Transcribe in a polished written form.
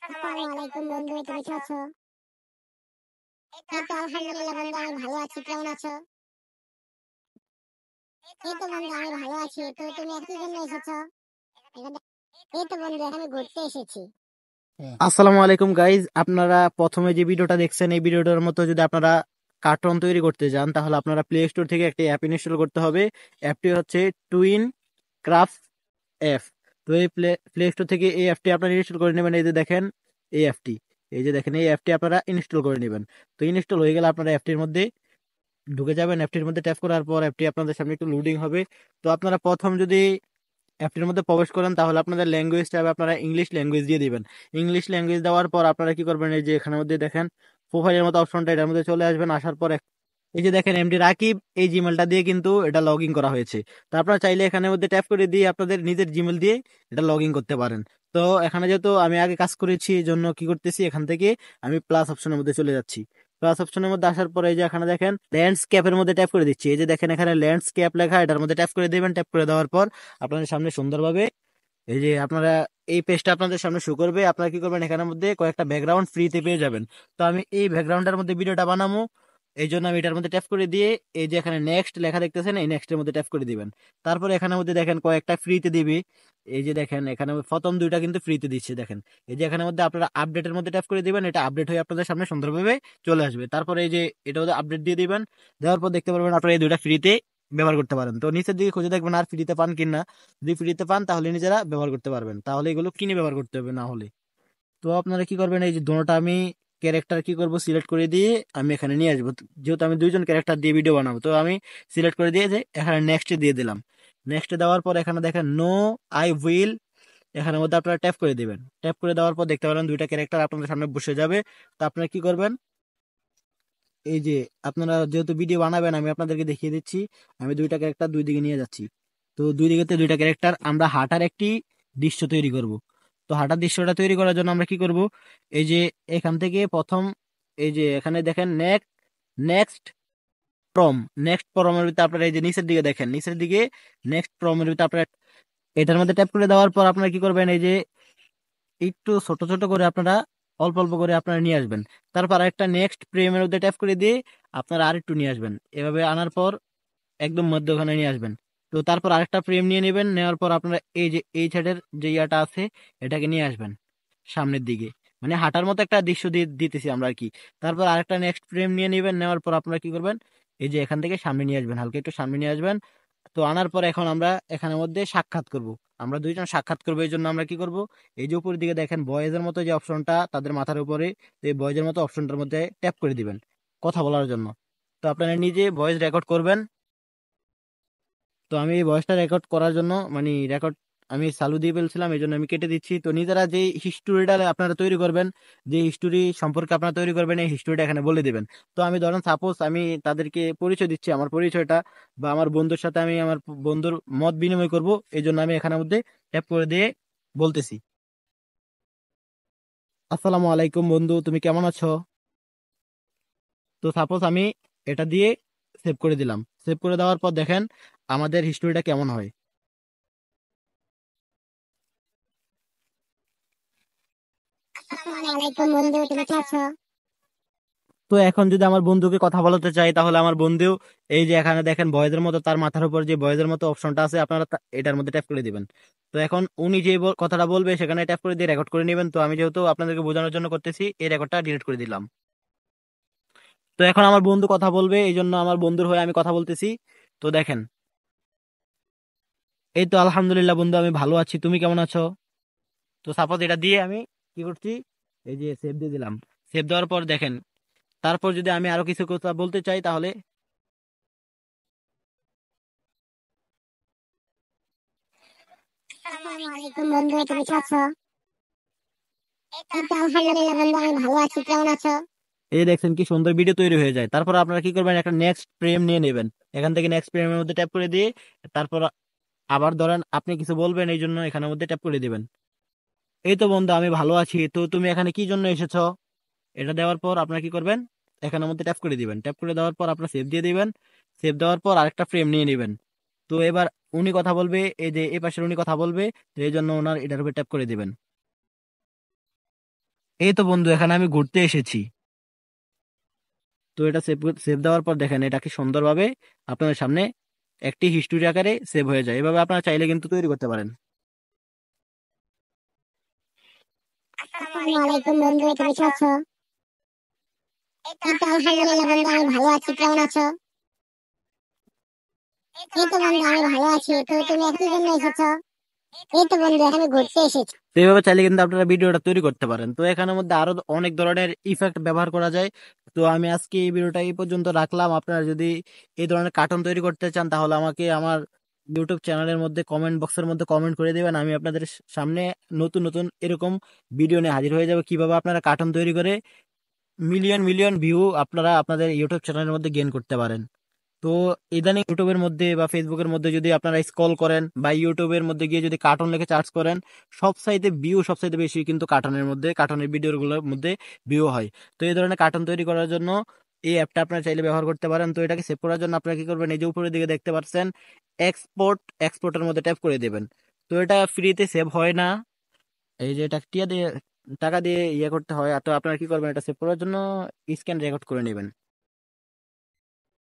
আসসালামু আলাইকুম বন্ধু, তুমি কেমন আছো? এই তো আলহামদুলিল্লাহ বন্ধু, আমি ভালো আছি। কেমন আছো? এই তো বন্ধু, আমি ভালো আছি। তো তুমি একই জন্য এসেছো? এখানে- এই তো বন্ধু, এখানে ঘুরতে এসেছি। আসসালামু আলাইকুম গাইজ, আপনারা প্রথমে যে ভিডিওটা দেখছেন এই ভিডিওটার মতো যদি আপনারা কার্টুন তৈরি করতে যান তাহলে আপনারা প্লে স্টোর থেকে একটি অ্যাপ ইনস্টল করতে হবে। অ্যাপটি হচ্ছে টুইন ক্রাফট অ্যাপ। তো এই প্লে স্টোর থেকে এই অ্যাপটি আপনারা ইনস্টল করে নেবেন। এই যে দেখেন এই অ্যাপটি, এই যে দেখেন এই অ্যাপটি আপনারা ইনস্টল করে নেবেন। তো ইনস্টল হয়ে গেলে আপনারা অ্যাপটির মধ্যে ঢুকে যাবেন। অ্যাপটির মধ্যে ট্যাপ করার পর অ্যাপটি আপনাদের সামনে একটু লোডিং হবে। তো আপনারা প্রথম যদি অ্যাপটির মধ্যে প্রবেশ করেন তাহলে আপনাদের ল্যাঙ্গুয়েজটা হবে আপনারা ইংলিশ ল্যাঙ্গুয়েজ দিয়ে দিবেন। ইংলিশ ল্যাঙ্গুয়েজ দেওয়ার পর আপনারা কি করবেন, এই যে এখানের মধ্যে দেখেন প্রোফাইলের মতো অপশনটা, এটার মধ্যে চলে আসবেন। আসার পর এই যে দেখেন এমডি রাকিব, এই জিমেলটা দিয়ে কিন্তু এটা লগ ইন করা হয়েছে। তো আপনারা চাইলে এখানের মধ্যে ট্যাপ করে দিয়ে আপনাদের নিজের জিমেল দিয়ে এটা লগ ইন করতে পারেন। তো এখানে যেহেতু আমি আগে কাজ করেছি এই জন্য কি করতেছি, এখান থেকে আমি প্লাস অপশনের মধ্যে চলে যাচ্ছি। প্লাস অপশনের মধ্যে আসার পরে এই যে এখানে দেখেন ল্যান্ডস্কেপের মধ্যে ট্যাপ করে দিচ্ছি। এই যে দেখেন এখানে ল্যান্ডস্কেপ লেখা, এটার মধ্যে ট্যাপ করে দিবেন। ট্যাপ করে দেওয়ার পর আপনাদের সামনে সুন্দরভাবে এই যে আপনারা এই পেজটা আপনাদের সামনে শো করবে। আপনারা কি করবেন, এখানের মধ্যে কয়েকটা ব্যাকগ্রাউন্ড ফ্রিতে পেয়ে যাবেন। তো আমি এই ব্যাকগ্রাউন্ডের মধ্যে ভিডিওটা বানাবো, এই জন্য আমি এটার মধ্যে ট্যাপ করে দিয়ে এই যে এখানে নেক্সট লেখা দেখতেছেন, এই নেক্সট এর মধ্যে ট্যাপ করে দিবেন। তারপরে এখানের মধ্যে দেখেন কয়েকটা ফ্রিতে দিবি। এই যে দেখেন এখানে প্রথম দুইটা কিন্তু ফ্রিতে দিচ্ছে দেখেন। এই যে এখানের মধ্যে আপনারা আপডেটের মধ্যে ট্যাপ করে দিবেন, এটা আপডেট হয়ে আপনাদের সামনে সুন্দরভাবে চলে আসবে। তারপরে এই যে এটা মধ্যে আপডেট দিয়ে দিবেন। দেওয়ার পর দেখতে পারবেন আপনারা এই দুইটা ফ্রিতে ব্যবহার করতে পারেন। তো নিচের দিকে খুঁজে দেখবেন আর ফ্রিতে পান কিনা। যদি ফ্রিতে পান তাহলে নিজেরা ব্যবহার করতে পারবেন, তাহলে এগুলো কিনে ব্যবহার করতে হবে না হলে। তো আপনারা কি করবেন, এই যে দুটোটা আমি ক্যারেক্টার কি করব সিলেক্ট করে দিয়ে আমি এখানে নিয়ে আসবো। যেহেতু আমি দুইজন ক্যারেক্টার দিয়ে ভিডিও বানাবো, তো আমি সিলেক্ট করে দিয়ে যে এখানে নেক্সট দিয়ে দিলাম। নেক্সট দেওয়ার পর এখানে দেখেন নো আই উইল, এখানের মধ্যে আপনারা ট্যাপ করে দিবেন। ট্যাপ করে দেওয়ার পর দেখতে পারেন দুইটা ক্যারেক্টার আপনাদের সামনে বসে যাবে। তো আপনারা কি করবেন, এই যে আপনারা যেহেতু ভিডিও বানাবেন আমি আপনাদেরকে দেখিয়ে দিচ্ছি। আমি দুইটা ক্যারেক্টার দুই দিকে নিয়ে যাচ্ছি। তো দুই দিকে দুইটা ক্যারেক্টার আমরা হাঁটার একটি দৃশ্য তৈরি করব। তো হাঁটার দৃশ্যটা তৈরি করার জন্য আমরা কি করব, এই যে এখান থেকে প্রথম এই যে এখানে দেখেন নেক্সট প্রম, নেক্সট প্রমের ভিতরে আপনারা এই যে নিচের দিকে দেখেন, নিচের দিকে নেক্সট প্রমের ভিতরে আপনারা এটার মধ্যে ট্যাপ করে দেওয়ার পর আপনারা কি করবেন, এই যে একটু ছোট ছোট করে আপনারা অল্প অল্প করে আপনারা নিয়ে আসবেন। তারপর একটা নেক্সট ফ্রেমের মধ্যে ট্যাপ করে দিয়ে আপনারা আরেকটু নিয়ে আসবেন। এভাবে আনার পর একদম মধ্যখানে নিয়ে আসবেন। তো তারপর আরেকটা ফ্রেম নিয়ে নেবেন। নেওয়ার পর আপনারা এই যে এই সাইডের যে ইয়াটা আছে এটাকে নিয়ে আসবেন সামনের দিকে, মানে হাঁটার মতো একটা দৃশ্য দিয়ে দিতেছি আমরা আর কি। তারপর আরেকটা নেক্সট ফ্রেম নিয়ে নেবেন। নেওয়ার পর আপনারা কি করবেন, এই যে এখান থেকে সামনে নিয়ে আসবেন, হালকা একটু সামনে নিয়ে আসবেন। তো আনার পর এখন আমরা এখানের মধ্যে সাক্ষাৎ করব। আমরা দুইজন সাক্ষাৎ করবো, এই জন্য আমরা কি করব, এই যে উপরের দিকে দেখেন বয়েজের মতো যে অপশনটা তাদের মাথার উপরে, তো এই বয়েজের মতো অপশনটার মধ্যে ট্যাপ করে দিবেন কথা বলার জন্য। তো আপনারা নিজে ভয়েস রেকর্ড করবেন। তো আমি এই ভয়েসটা রেকর্ড করার জন্য মানে রেকর্ড আমি চালু দিয়ে ফেলছিলাম, এই জন্য আমি কেটে দিচ্ছি। তো নিজেরা যে হিস্টোরিটা আপনারা তৈরি করবেন, যে হিস্টোরি সম্পর্কে আপনারা তৈরি করবেন এই হিস্টোরিটা এখানে বলে দিবেন। তো আমি ধরেন সাপোজ আমি তাদেরকে পরিচয় দিচ্ছি, আমার পরিচয়টা বা আমার বন্ধুর সাথে আমি আমার বন্ধুর মত বিনিময় করব, এই জন্য আমি এখানের মধ্যে ট্যাপ করে দিয়ে বলতেছি, আসসালামু আলাইকুম বন্ধু, তুমি কেমন আছো। তো সাপোজ আমি এটা দিয়ে সেভ করে দিলাম। সেভ করে দেওয়ার পর দেখেন আমাদের হিস্টোরিটা কেমন হয়। আসসালামু আলাইকুম বন্ধু, তুমি কেমন আছো? তো এখন যদি আমার বন্ধুকে কথা বলাতে চাই তাহলে আমার বন্ধু এই যে এখানে দেখেন বয়েজের মতো তার মাথার উপর যে বয়েজের মতো অপশনটা আছে আপনারা এটার মধ্যে ট্যাপ করে দিবেন। তো এখন উনি যে কথাটা বলবে সেখানে ট্যাপ করে দিয়ে রেকর্ড করে নেবেন। তো আমি যেহেতু আপনাদেরকে বোঝানোর জন্য করতেছি এই রেকর্ডটা ডিলিট করে দিলাম। তো এখন আমার বন্ধু কথা বলবে, এই জন্য আমার বন্ধুর হয়ে আমি কথা বলতেছি। তো দেখেন এই তো আলহামদুলিল্লাহ বন্ধু, আমি ভালো আছি, তুমি কেমন আছো। তো সাপোজ এটা দিয়ে আমি কি করছি, এই যে সেভ দিয়ে দিলাম। সেভ দেওয়ার পর দেখেন তারপর যদি আমি আরো কিছু কথা বলতে চাই তাহলে আসসালামু আলাইকুম বন্ধু, তুমি কেমন আছো? এই তো আলহামদুলিল্লাহ বন্ধু, আমি ভালো আছি। কেমন আছো? এই যে দেখছেন কি সুন্দর ভিডিও তৈরি হয়ে যায়। তারপর আপনারা কি করবেন, একটা নেক্সট ফ্রেম নিয়ে নেবেন। এখান থেকে নেক্সট ফ্রেমের মধ্যে ট্যাপ করে দিয়ে তারপর আবার ধরেন আপনি কিছু বলবেন, এই জন্য এখানের মধ্যে ট্যাপ করে দিবেন। এই তো বন্ধু আমি ভালো আছি, তো তুমি এখানে কি জন্য এসেছো। এটা দেওয়ার পর আপনারা কি করবেন, এখানের মধ্যে ট্যাপ করে দিবেন। ট্যাপ করে দেওয়ার পর আপনারা সেভ দিয়ে দিবেন। সেভ দেওয়ার পর আরেকটা ফ্রেম নিয়ে নেবেন। তো এবার উনি কথা বলবে, এই যে এই পাশের উনি কথা বলবে, তো এই জন্য ওনার এটার উপর ট্যাপ করে দিবেন। এই তো বন্ধু, এখানে আমি ঘুরতে এসেছি। তো এটা সেভ সেভ দেওয়ার পর দেখেন এটা কি সুন্দরভাবে আপনাদের সামনে একটি হিস্টোরি আকারে সেভ হয়ে যায়। এভাবে আপনারা চাইলে কিন্তু তৈরি করতে পারেন। আসসালামু আলাইকুম বন্ধু, তুমি কেমন আছো? এই তো আলহামদুলিল্লাহ বন্ধু, আমি ভালো আছি। কেমন আছো? এই তো বন্ধু, আমি ভালো আছি। তো তুমি এখন কি জন্য এসেছো? এই তো বন্ধু, এখানে ঘুরতে এসেছি। তো এইভাবে চাইলে কিন্তু আপনারা ভিডিওটা তৈরি করতে পারেন। তো এখানের মধ্যে আরো অনেক ধরনের ইফেক্ট ব্যবহার করা যায়। তো আমি আজকে এই ভিডিওটা এই পর্যন্ত রাখলাম। আপনারা যদি এই ধরনের কার্টুন তৈরি করতে চান তাহলে আমাকে আমার ইউটিউব চ্যানেলের মধ্যে কমেন্ট বক্সের মধ্যে কমেন্ট করে দিবেন। আমি আপনাদের সামনে নতুন নতুন এরকম ভিডিও নিয়ে হাজির হয়ে যাবে, কিভাবে আপনারা কার্টুন তৈরি করে মিলিয়ন মিলিয়ন ভিউ আপনারা আপনাদের ইউটিউব চ্যানেলের মধ্যে গেইন করতে পারেন। তো ইদানিং ইউটিউবের মধ্যে বা ফেসবুকের মধ্যে যদি আপনারা স্ক্রল করেন বা ইউটিউবের মধ্যে গিয়ে যদি কার্টুন লিখে সার্চ করেন, সব চাইতে বেশি কিন্তু কার্টুনের মধ্যে, কার্টুনের ভিডিওগুলোর মধ্যে ভিউ হয়। তো এই ধরনের কার্টুন তৈরি করার জন্য এই অ্যাপটা আপনারা চাইলে ব্যবহার করতে পারেন। তো এটাকে সেভ করার জন্য আপনারা কি করবেন, এই যে উপরের দিকে দেখতে পাচ্ছেন এক্সপোর্টের মধ্যে ট্যাপ করে দেবেন। তো এটা ফ্রিতে সেভ হয় না, এই যে এটা টাকা দিয়ে ইয়ে করতে হয়। তো আপনারা কি করবেন, এটা সেভ করার জন্য স্ক্যান রেকর্ড করে নেবেন।